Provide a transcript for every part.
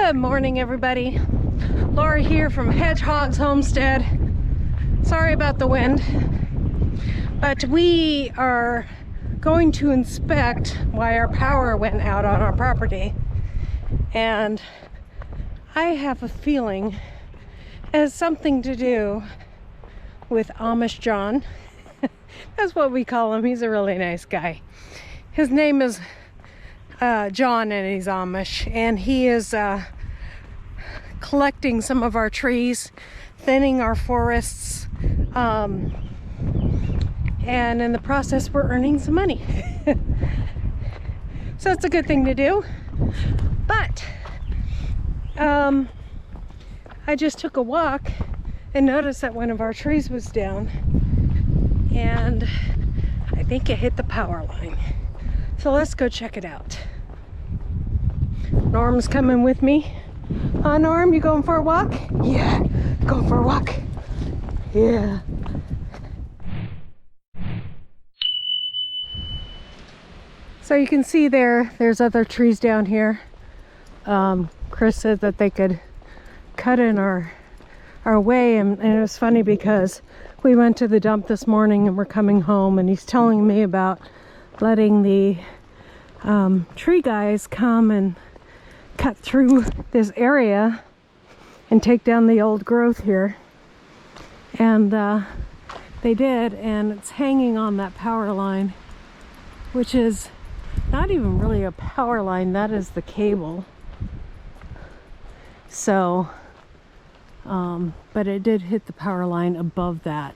Good morning, everybody. Laura here from Hedgehogs Homestead. Sorry about the wind, but we are going to inspect why our power went out on our property. And I have a feeling it has something to do with Amish John. That's what we call him. He's a really nice guy. His name is John, and he's Amish, and he is collecting some of our trees, thinning our forests, and in the process we're earning some money. So it's a good thing to do. But I just took a walk and noticed that one of our trees was down, and I think it hit the power line. So let's go check it out. Norm's coming with me. Huh, Norm? You going for a walk? Yeah, going for a walk. Yeah. So you can see there's other trees down here. Chris said that they could cut in our way, and it was funny because we went to the dump this morning and we're coming home, and he's telling me about letting the tree guys come and cut through this area and take down the old growth here. And they did, and it's hanging on that power line, which is not even really a power line, that is the cable. So but it did hit the power line above that.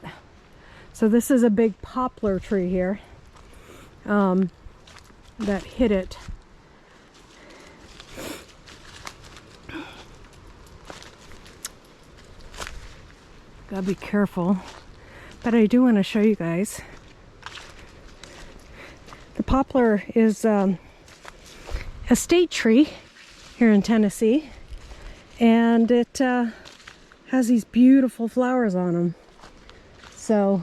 So this is a big poplar tree here that hit it. Gotta be careful, but I do want to show you guys. The poplar is a state tree here in Tennessee, and it has these beautiful flowers on them. So,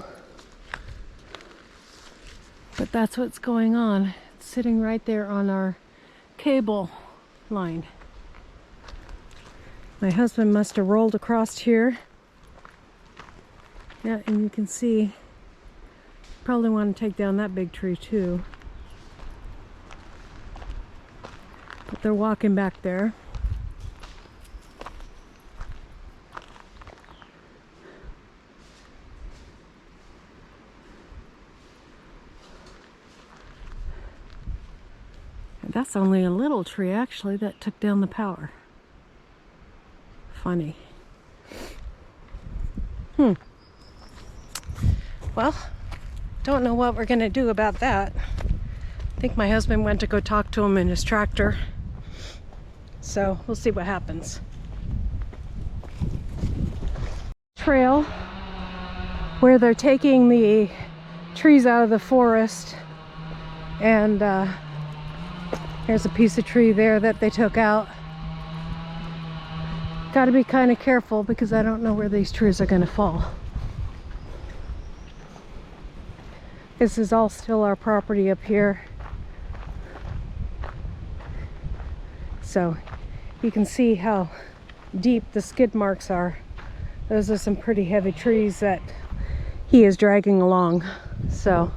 but that's what's going on. It's sitting right there on our cable line. My husband must have rolled across here. Yeah, and you can see, probably want to take down that big tree too. But they're walking back there. And that's only a little tree actually that took down the power. Funny. Well, don't know what we're gonna do about that. I think my husband went to go talk to him in his tractor. So we'll see what happens. Trail where they're taking the trees out of the forest, and there's a piece of tree there that they took out. Got to be kind of careful because I don't know where these trees are going to fall. This is all still our property up here. So you can see how deep the skid marks are. Those are some pretty heavy trees that he is dragging along. So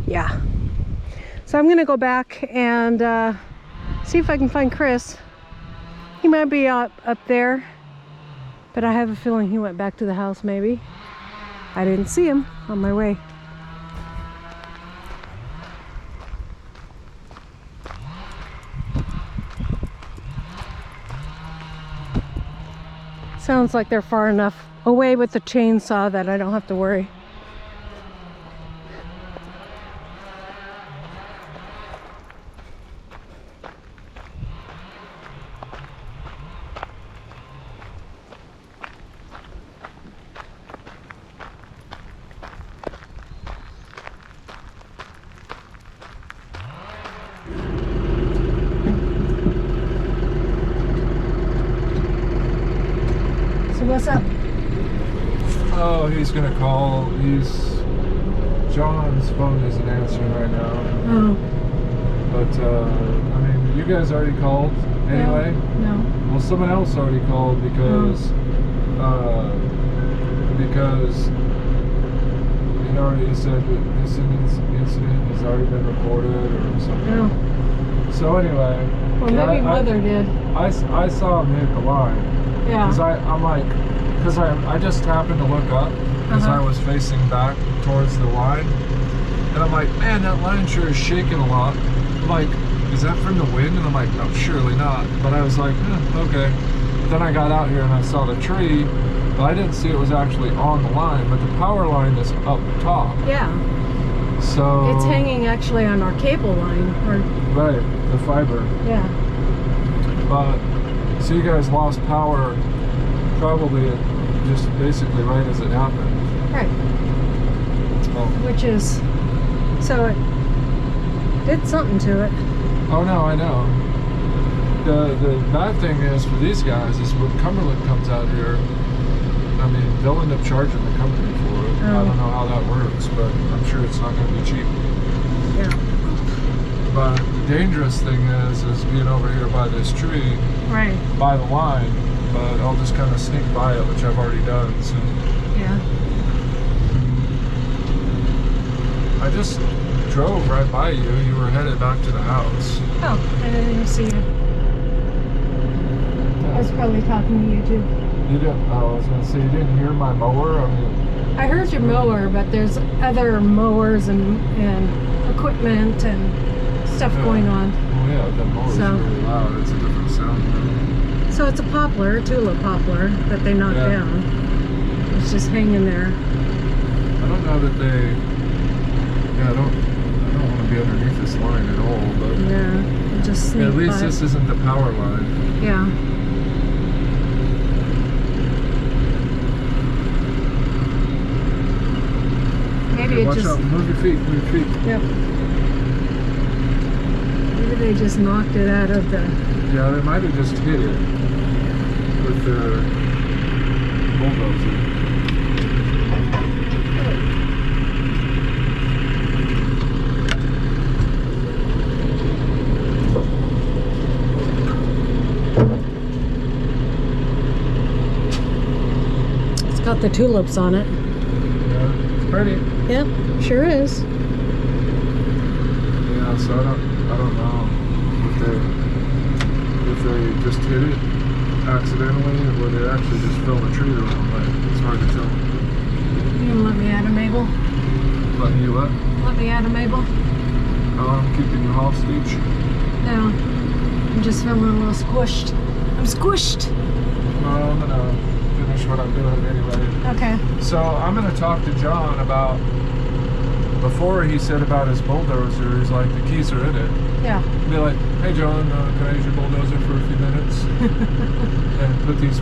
yeah. So I'm going to go back and see if I can find Chris. He might be up there, but I have a feeling he went back to the house maybe. I didn't see him on my way. Sounds like they're far enough away with the chainsaw that I don't have to worry. What's up? Oh, he's gonna call. John's phone isn't answering right now. Oh. But I mean, you guys already called anyway. No. Well, someone else already called because it already said that this incident has already been reported or something. No. So anyway. Well, maybe Mother did. I saw him hit the line. Yeah. Because I just happened to look up because I was facing back towards the line. And I'm like, man, that line sure is shaking a lot. I'm like, is that from the wind? And I'm like, no, surely not. But I was like, okay. But then I got out here and I saw the tree, but I didn't see it was actually on the line. But the power line is up top. Yeah. So it's hanging actually on our cable line. Right, the fiber. Yeah. But so you guys lost power probably just basically right as it happened. Right. Oh. Which is, so it did something to it. Oh no, I know. The bad thing is for these guys is when Cumberland comes out here, I mean, they'll end up charging the company for it. I don't know how that works, but I'm sure it's not going to be cheap. Yeah. But the dangerous thing is being over here by this tree, right, by the line. But I'll just kind of sneak by it, which I've already done. So yeah. I just drove right by you. You were headed back to the house. Oh, I didn't even see you. I was probably talking to you too. You didn't. I was going to say you didn't hear my mower. I mean, I heard your mower, but there's other mowers and equipment and stuff going on. Well, yeah, that mower's really loud. It's a different sound. So it's a poplar, tulip poplar that they knocked down. It's just hanging there. I don't know that they. Yeah, I don't want to be underneath this line at all, but yeah, just sneak at least by. this isn't the power line. Yeah. Maybe Okay, it watch just. out! Move your feet. Move your feet. Yep. Maybe they just knocked it out of the. Yeah, they might have just hit it with their bulldozer. It's got the tulips on it. Yeah, it's pretty. Yep, sure is. Yeah, so I don't know if they just hit it accidentally or they actually just fell the tree the wrong way. It's hard to tell. You gonna let me at him, Mabel? Letting you what? Let me at him, Mabel? Oh, I'm keeping you hostage. No. I'm just feeling a little squished. I'm squished! No, I'm gonna finish what I'm doing anyway. Okay. So I'm gonna talk to John about, before he said about his bulldozer, he's like, the keys are in it. Yeah. Be like, hey John, can I use your bulldozer for a few minutes? And put these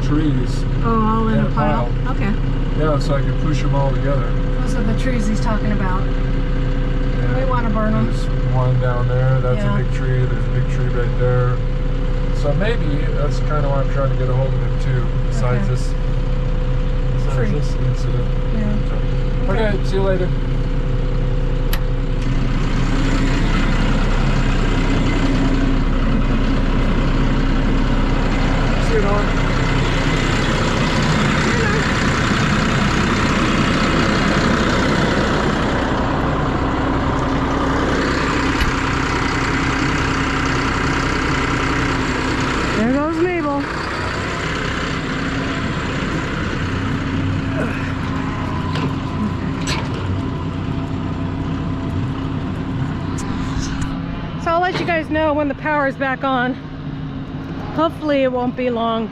trees all in a pile? Okay. Yeah, so I can push them all together. Those are the trees he's talking about. Yeah. We want to burn them. There's one down there, that's a big tree, there's a big tree right there. So maybe that's kind of why I'm trying to get a hold of him too, besides this incident. Yeah. So, okay, see you later. See you, Dawn. There goes Mabel. So I'll let you guys know when the power is back on. Hopefully it won't be long.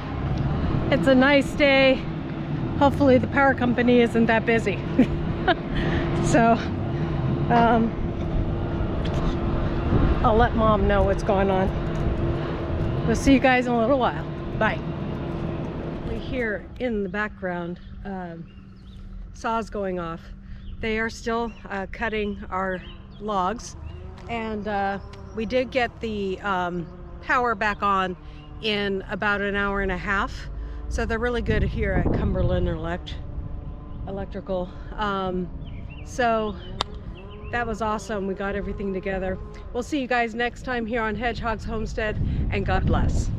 It's a nice day. Hopefully the power company isn't that busy. So I'll let Mom know what's going on. We'll see you guys in a little while. Bye. We hear in the background saws going off. They are still cutting our logs, and we did get the power back on in about an hour and a half. So they're really good here at Cumberland Electrical. So that was awesome. We got everything together. We'll see you guys next time here on Hedgehogs Homestead, and God bless.